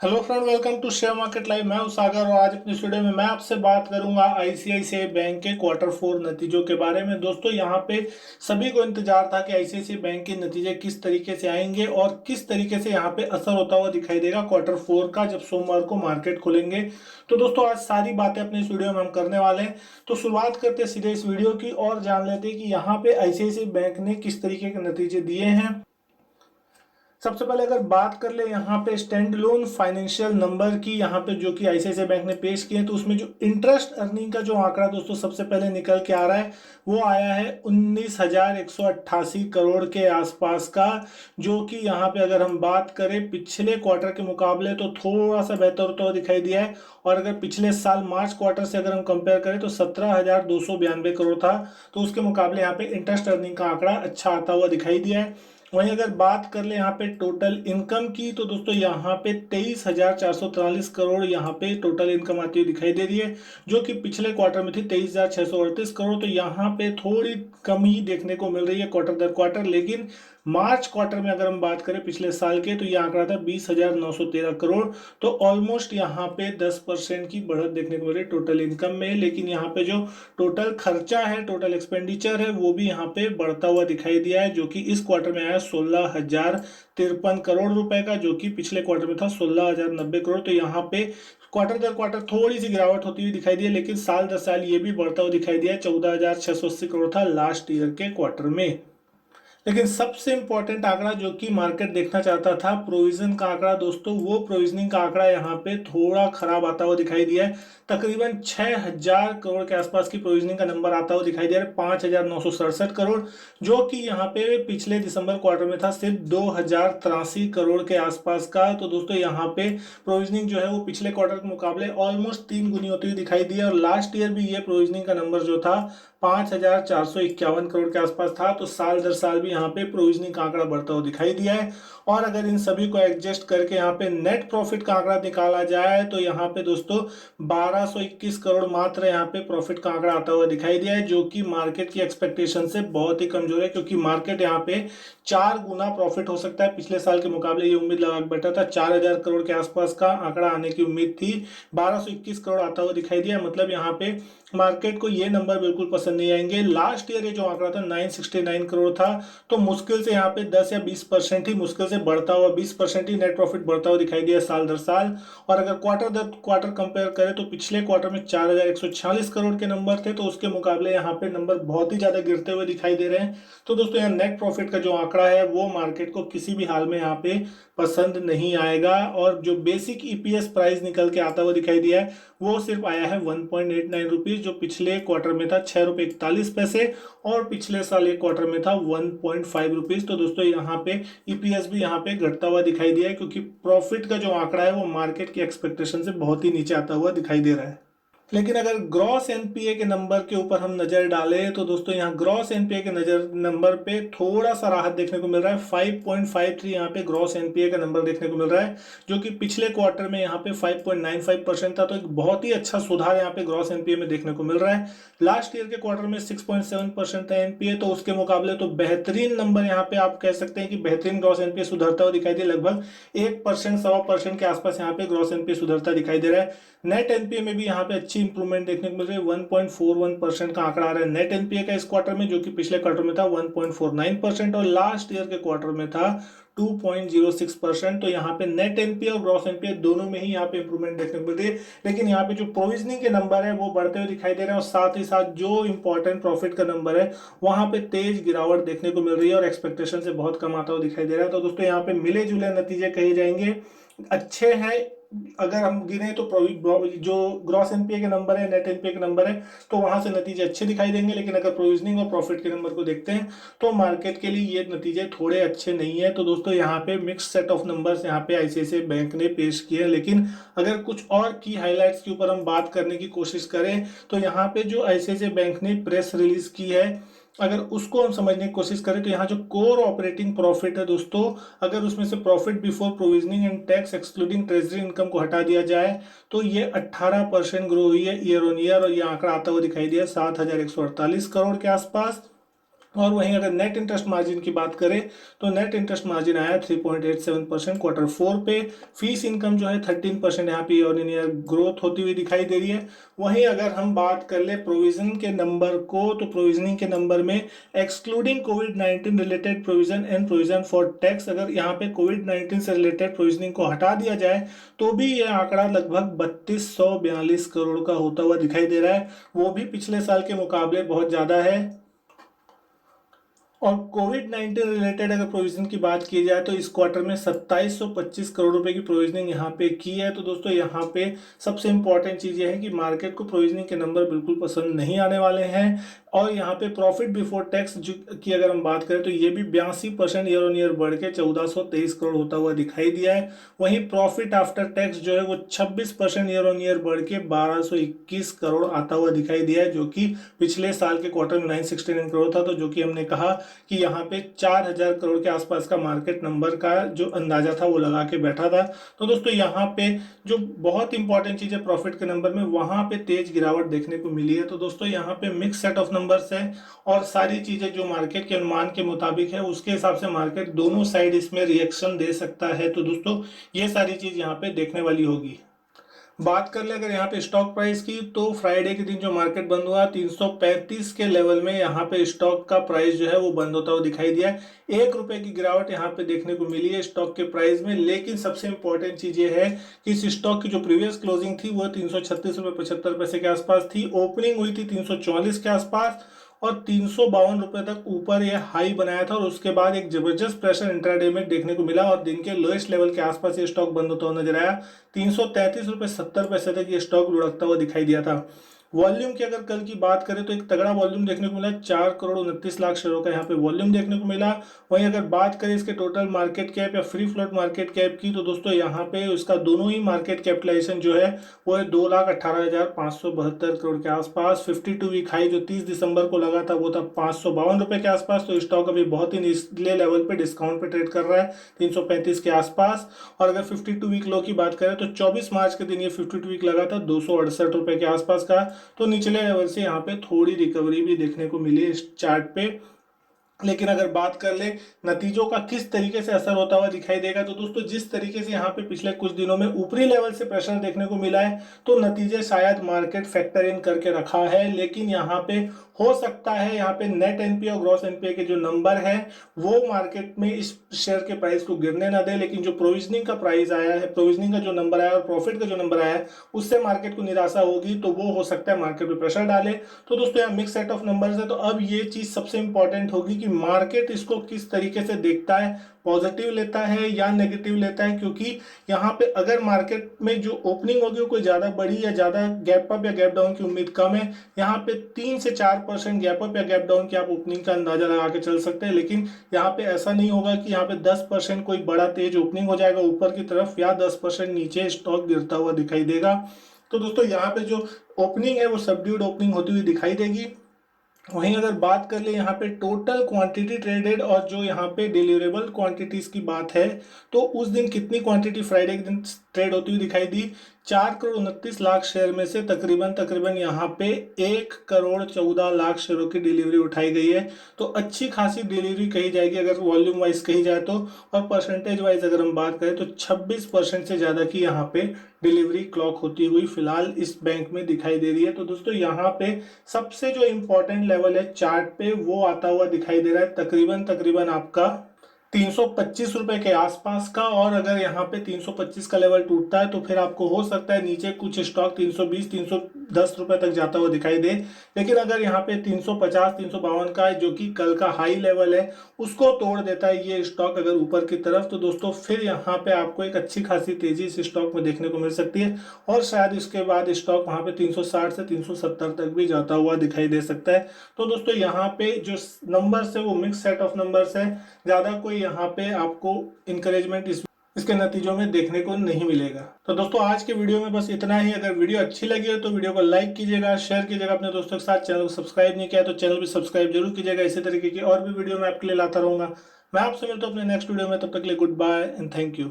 Hello friend, welcome to share market live. मैं हूं सागर और आज अपनी वीडियो में मैं आपसे बात करूंगा आईसीआईसीआई बैंक के क्वार्टर फोर नतीजों के बारे में। दोस्तों, यहां पे सभी को इंतजार था कि आईसीआईसीआई बैंक के नतीजे किस तरीके से आएंगे और किस तरीके से यहां पे असर होता हुआ दिखाई देगा क्वार्टर फोर का, जब सोमवार को मार्केट खुलेंगे। तो दोस्तों, आज सारी बातें अपनी इस वीडियो में हम करने वाले हैं। तो शुरुआत करते हैं सीधे इस वीडियो की और जान लेते हैं कि यहाँ पे आईसीआईसीआई बैंक ने किस तरीके के नतीजे दिए हैं। सबसे पहले अगर बात कर ले यहाँ पे स्टैंड लोन फाइनेंशियल नंबर की, यहाँ पे जो कि आईसीआईसीआई बैंक ने पेश किए हैं, तो उसमें जो इंटरेस्ट अर्निंग का जो आंकड़ा दोस्तों सबसे पहले निकल के आ रहा है वो आया है 19,188 करोड़ के आसपास का, जो कि यहाँ पे अगर हम बात करें पिछले क्वार्टर के मुकाबले तो थोड़ा सा बेहतर होता हुआ दिखाई दिया है। और अगर पिछले साल मार्च क्वार्टर से अगर हम कंपेयर करें तो 17,292 करोड़ था, तो उसके मुकाबले यहाँ पे इंटरेस्ट अर्निंग का आंकड़ा अच्छा आता हुआ दिखाई दिया है। वहीं अगर बात कर ले यहाँ पे टोटल इनकम की, तो दोस्तों यहाँ पे 23,443 करोड़ यहाँ पे टोटल इनकम आती हुई दिखाई दे रही है, जो कि पिछले क्वार्टर में थी 23,638 करोड़। तो यहाँ पे थोड़ी कमी देखने को मिल रही है क्वार्टर दर क्वार्टर, लेकिन मार्च क्वार्टर में अगर हम बात करें पिछले साल के, तो ये आंकड़ा था 20,913 करोड़। तो ऑलमोस्ट यहाँ पे 10% की बढ़त देखने को मिल रही है टोटल इनकम में। लेकिन यहाँ पे जो टोटल खर्चा है, टोटल एक्सपेंडिचर है, वो भी यहाँ पे बढ़ता हुआ दिखाई दिया है, जो कि इस क्वार्टर में आया 16,053 करोड़ रुपए का, जो कि पिछले क्वार्टर में था 16,090 करोड़। तो यहाँ पे क्वार्टर दर क्वार्टर थोड़ी सी गिरावट होती हुई दिखाई दी है, लेकिन साल दर साल ये भी बढ़ता हुआ दिखाई दिया है। 14,680 करोड़ था लास्ट ईयर के क्वार्टर में। लेकिन सबसे इंपॉर्टेंट आंकड़ा जो कि मार्केट देखना चाहता था, प्रोविजन का आंकड़ा दोस्तों, वो प्रोविजनिंग का आंकड़ा यहाँ पे थोड़ा खराब आता हुआ दिखाई दिया है। तकरीबन 6,000 करोड़ के आसपास की प्रोविजनिंग का नंबर आता हुआ दिखाई दे रहा है, 5,967 करोड़, जो कि यहाँ पे पिछले दिसंबर क्वार्टर में था सिर्फ 2,083 करोड़ के आसपास का। तो दोस्तों, यहाँ पे प्रोविजनिंग जो है वो पिछले क्वार्टर के मुकाबले ऑलमोस्ट 3 गुनी होती हुई दिखाई दी है। और लास्ट ईयर भी ये प्रोविजनिंग का नंबर जो था 5,451 करोड़ के आसपास था। तो साल दर साल भी यहाँ पे प्रोविजनिंग का आंकड़ा बढ़ता हुआ दिखाई दिया है। और अगर इन सभी को एडजस्ट करके यहाँ पे नेट प्रॉफिट का आंकड़ा निकाला जाए, तो यहाँ पे दोस्तों 1,221 करोड़ मात्र यहाँ पे प्रॉफिट का आंकड़ा आता हुआ दिखाई दिया है, जो कि मार्केट की एक्सपेक्टेशन से बहुत ही कमजोर है। क्योंकि मार्केट यहाँ पे 4 गुना प्रॉफिट हो सकता है पिछले साल के मुकाबले, ये उम्मीद लगा बैठा था। 4,000 करोड़ के आसपास का आंकड़ा आने की उम्मीद थी, 1,221 करोड़ आता हुआ दिखाई दिया। मतलब यहाँ पे मार्केट को ये नंबर बिल्कुल पसंद नहीं आएंगे। लास्ट ईयर ये जो आंकड़ा था 969 करोड़ था, तो मुश्किल से यहाँ पे 10 या 20% ही मुश्किल से बढ़ता हुआ, 20% ही नेट प्रॉफिट बढ़ता हुआ दिखाई दिया साल दर साल। और अगर क्वार्टर दर क्वार्टर कंपेयर करें तो पिछले क्वार्टर में 4,146 करोड़ के नंबर थे, तो उसके मुकाबले यहाँ पे नंबर बहुत ही ज्यादा गिरते हुए दिखाई दे रहे हैं। तो दोस्तों, यहाँ नेट प्रॉफिट का जो आंकड़ा है वो मार्केट को किसी भी हाल में यहाँ पे पसंद नहीं आएगा। और जो बेसिक ईपीएस प्राइस निकल के आता हुआ दिखाई दिया है वो सिर्फ आया है 1.89 रुपीज, जो पिछले क्वार्टर में था 6 रुपये 41 पैसे, और पिछले साल एक क्वार्टर में था 1.5 रुपीज। तो दोस्तों, यहाँ पे ईपीएस भी यहाँ पे घटता हुआ दिखाई दिया है, क्योंकि प्रॉफिट का जो आंकड़ा है वो मार्केट की एक्सपेक्टेशन से बहुत ही नीचे आता हुआ दिखाई दे रहा है। लेकिन अगर ग्रॉस एनपीए के नंबर के ऊपर हम नजर डालें, तो दोस्तों यहाँ ग्रॉस एनपीए के नजर नंबर पे थोड़ा सा राहत देखने को मिल रहा है। 5.53 यहाँ पे ग्रॉस एनपीए का नंबर देखने को मिल रहा है, जो कि पिछले क्वार्टर में यहाँ पे 5.95% था। तो एक बहुत ही अच्छा सुधार यहाँ पे ग्रॉस एनपीए में देखने को मिल रहा है। लास्ट ईयर के क्वार्टर में 6.7% था एनपीए, तो उसके मुकाबले तो बेहतरीन नंबर यहाँ पे आप कह सकते हैं कि बेहतरीन ग्रॉस एनपीए सुधरता हुआ दिखाई दे। लगभग 1% 1.25% के आसपास यहाँ पे ग्रॉस एनपीए सुधरता दिखाई दे रहा है। नेट एनपीए में भी यहाँ पे अच्छी इंप्रूवमेंट देखने को मिल रही है। 1.41% का आंकड़ा आ रहा है नेट एनपीए का इस क्वार्टर में, जो कि पिछले क्वार्टर में था 1.49%, और लास्ट ईयर के क्वार्टर में था 2.06%। तो यहाँ पे नेट एनपीए और ग्रॉस एनपीए दोनों में ही यहाँ पे इंप्रूवमेंट देखने को मिल रही है। लेकिन यहाँ पे जो प्रोविजनिंग के नंबर है वो बढ़ते हुए दिखाई दे रहे हैं, और साथ ही साथ जो इंपॉर्टेंट प्रॉफिट का नंबर है वहां पे तेज गिरावट देखने को मिल रही है और एक्सपेक्टेशन से बहुत कम आता हुआ दिखाई दे रहा है। तो दोस्तों, यहाँ पे मिले जुले नतीजे कहे जाएंगे अच्छे हैं। अगर हम गिने तो जो ग्रॉस एनपीए के नंबर है, नेट एनपीए के नंबर है, तो वहां से नतीजे अच्छे दिखाई देंगे। लेकिन अगर प्रोविजनिंग और प्रॉफिट के नंबर को देखते हैं तो मार्केट के लिए ये नतीजे थोड़े अच्छे नहीं है। तो दोस्तों, यहाँ पे मिक्स सेट ऑफ नंबर्स यहाँ पे आईसीआईसीआई बैंक ने पेश किए। लेकिन अगर कुछ और की हाईलाइट्स के ऊपर हम बात करने की कोशिश करें, तो यहाँ पे जो आईसीआईसीआई बैंक ने प्रेस रिलीज की है, अगर उसको हम समझने की कोशिश करें, तो यहाँ जो कोर ऑपरेटिंग प्रॉफिट है दोस्तों, अगर उसमें से profit before provisioning and tax excluding treasury income को हटा दिया जाए, तो ये 18% ग्रो हुई है ईयर ऑन ईयर, और ये आंकड़ा आता हुआ दिखाई दिया 7,148 करोड़ के आसपास। और वहीं अगर नेट इंटरेस्ट मार्जिन की बात करें तो नेट इंटरेस्ट मार्जिन आया 3.87% क्वार्टर 4 पे। फीस इनकम जो है 13% यहाँ पे ईयर इन ईयर ग्रोथ होती हुई दिखाई दे रही है। वहीं अगर हम बात कर ले प्रोविजन के नंबर को, तो प्रोविजनिंग के नंबर में excluding covid related provision and provision for tax, अगर यहाँ पे कोविड-19 से रिलेटेड प्रोविजनिंग को हटा दिया जाए तो भी ये आंकड़ा लगभग 3242 करोड़ का होता हुआ दिखाई दे रहा है। वो भी पिछले साल के मुकाबले बहुत ज्यादा है। और कोविड-19 रिलेटेड अगर प्रोविजन की बात की जाए तो इस क्वार्टर में 2725 करोड़ रुपए की प्रोविजनिंग यहाँ पे की है। तो दोस्तों यहाँ पे सबसे इंपॉर्टेंट चीज ये है कि मार्केट को प्रोविजनिंग के नंबर बिल्कुल पसंद नहीं आने वाले हैं। और यहाँ पे प्रॉफिट बिफोर टैक्स की अगर हम बात करें तो ये भी 82% ईयर ऑन ईयर बढ़ के 1423 करोड़ होता हुआ दिखाई दिया है। वहीं प्रॉफिट आफ्टर टैक्स जो है वो 26% ईयर ऑन ईयर बढ़ के 1221 करोड़ आता हुआ दिखाई दिया है, जो कि पिछले साल के क्वार्टर में 969 करोड़ था। तो जो कि हमने कहा कि यहाँ पे 4000 करोड़ के आसपास का मार्केट नंबर का जो अंदाजा था वो लगा के बैठा था। तो दोस्तों यहाँ पे जो बहुत इंपॉर्टेंट चीज है प्रॉफिट के नंबर में, वहां पे तेज गिरावट देखने को मिली है। तो दोस्तों यहाँ पे मिक्स सेट ऑफ नंबर्स है और सारी चीजें जो मार्केट के अनुमान के मुताबिक है उसके हिसाब से मार्केट दोनों साइड इसमें रिएक्शन दे सकता है। तो दोस्तों ये सारी चीज यहाँ पे देखने वाली होगी। बात कर ले अगर यहाँ पे स्टॉक प्राइस की, तो फ्राइडे के दिन जो मार्केट बंद हुआ 335 के लेवल में यहाँ पे स्टॉक का प्राइस जो है वो बंद होता हुआ दिखाई दिया है। 1 रुपए की गिरावट यहाँ पे देखने को मिली है स्टॉक के प्राइस में। लेकिन सबसे इंपॉर्टेंट चीज ये है कि इस स्टॉक की जो प्रीवियस क्लोजिंग थी वो 336 रुपए 75 पैसे के आसपास थी, ओपनिंग हुई थी 344 के आसपास और 352 रुपए तक ऊपर ये हाई बनाया था। और उसके बाद एक जबरदस्त प्रेशर इंट्राडे में देखने को मिला और दिन के लोएस्ट लेवल के आसपास ये स्टॉक बंद होता हुआ नजर आया। 333 रुपए 70 पैसे तक ये स्टॉक लुढ़कता हुआ दिखाई दिया था। वॉल्यूम की अगर कल की बात करें तो एक तगड़ा वॉल्यूम देखने को मिला, 4 करोड़ 29 लाख शेयरों का यहाँ पे वॉल्यूम देखने को मिला। वहीं अगर बात करें इसके टोटल मार्केट कैप या फ्री फ्लोट मार्केट कैप की, तो दोस्तों यहाँ पे उसका दोनों ही मार्केट कैपिटलाइजेशन जो है वो है 2,18,572 करोड़ के आसपास। 52 वीक हाई जो 30 दिसंबर को लगा था वो था 552 रुपए के आसपास। तो स्टॉक अभी बहुत ही निचले लेवल पे डिस्काउंट पे ट्रेड कर रहा है 335 के आसपास। और अगर 52 वीक लो की बात करें तो 24 मार्च के दिन ये 52 वीक लगा था 268 रुपए के आसपास का। तो निचले लेवल से यहाँ पे थोड़ी रिकवरी भी देखने को मिली इस चार्ट पे। लेकिन अगर बात कर ले नतीजों का किस तरीके से असर होता हुआ दिखाई देगा, तो दोस्तों जिस तरीके से यहाँ पे पिछले कुछ दिनों में ऊपरी लेवल से प्रेशर देखने को मिला है तो नतीजे शायद मार्केट फैक्टर इन करके रखा है। लेकिन यहाँ पे हो सकता है यहाँ पे नेट एनपीए और ग्रॉस एनपीए के जो नंबर है वो मार्केट में इस शेयर के प्राइस को गिरने ना दे। लेकिन जो प्रोविजनिंग का प्राइस आया है, प्रोविजनिंग का जो नंबर आया और प्रॉफिट का जो नंबर आया है उससे मार्केट को निराशा होगी तो वो हो सकता है मार्केट पे प्रेशर डाले। तो दोस्तों यहाँ मिक्स सेट ऑफ नंबर्स है। तो अब ये चीज सबसे इंपॉर्टेंट होगी कि मार्केट इसको किस तरीके से देखता है, पॉजिटिव लेता है या नेगेटिव लेता है। क्योंकि यहाँ पे अगर मार्केट में जो ओपनिंग होगी वो कोई ज्यादा बड़ी या ज्यादा गैप अप या गैप डाउन की उम्मीद कम है। यहाँ पे 3 से 4% गैप अप या गैप डाउन की आप ओपनिंग का अंदाजा लगा के चल सकते हैं। लेकिन यहाँ पे ऐसा नहीं होगा कि यहाँ पे 10% कोई बड़ा तेज ओपनिंग हो जाएगा ऊपर की तरफ या 10% नीचे स्टॉक गिरता हुआ दिखाई देगा। तो दोस्तों यहाँ पे जो ओपनिंग है वो सबड्यूड ओपनिंग होती हुई दिखाई देगी। वहीं अगर बात कर ले यहाँ पे टोटल क्वांटिटी ट्रेडेड और जो यहाँ पे डिलीवरेबल क्वांटिटीज की बात है, तो उस दिन कितनी क्वांटिटी फ्राइडे के दिन ट्रेड होती हुई दिखाई दी। 4 करोड़ 29 लाख शेयर में से तकरीबन यहाँ पे 1 करोड़ 14 लाख शेयरों की डिलीवरी उठाई गई है। तो अच्छी खासी डिलीवरी कही जाएगी अगर वॉल्यूम वाइज कही जाए तो। और परसेंटेज वाइज अगर हम बात करें तो 26% से ज्यादा की यहाँ पे डिलीवरी क्लॉक होती हुई फिलहाल इस बैंक में दिखाई दे रही है। तो दोस्तों यहाँ पे सबसे जो इंपॉर्टेंट लेवल है चार्ट पे वो आता हुआ दिखाई दे रहा है तकरीबन आपका 325 रुपए के आसपास का। और अगर यहाँ पे 325 का लेवल टूटता है तो फिर आपको हो सकता है नीचे कुछ स्टॉक 320 310 रुपए तक जाता हुआ दिखाई दे। लेकिन अगर यहाँ पे 350 352 का है जो कि कल का हाई लेवल है उसको तोड़ देता है ये स्टॉक अगर ऊपर की तरफ, तो दोस्तों फिर यहाँ पे आपको एक अच्छी खासी तेजी इस स्टॉक में देखने को मिल सकती है। और शायद इसके बाद स्टॉक वहां पे 360 से 370 तक भी जाता हुआ दिखाई दे सकता है। तो दोस्तों यहाँ पे जो नंबर्स है वो मिक्स सेट ऑफ नंबर्स है, ज्यादा कोई यहाँ पे आपको इंकरेजमेंट इसके नतीजों में देखने को नहीं मिलेगा। तो दोस्तों आज के वीडियो में बस इतना ही। अगर वीडियो अच्छी लगी हो तो वीडियो को लाइक कीजिएगा, शेयर कीजिएगा अपने दोस्तों के साथ। चैनल को सब्सक्राइब नहीं किया तो चैनल भी सब्सक्राइब जरूर कीजिएगा। इसी तरीके की और भी वीडियो मैं आपके लिए लाता रहूंगा। मैं आपसे मिलता हूँ अपने नेक्स्ट वीडियो में, तब तक के लिए good bye and thank you.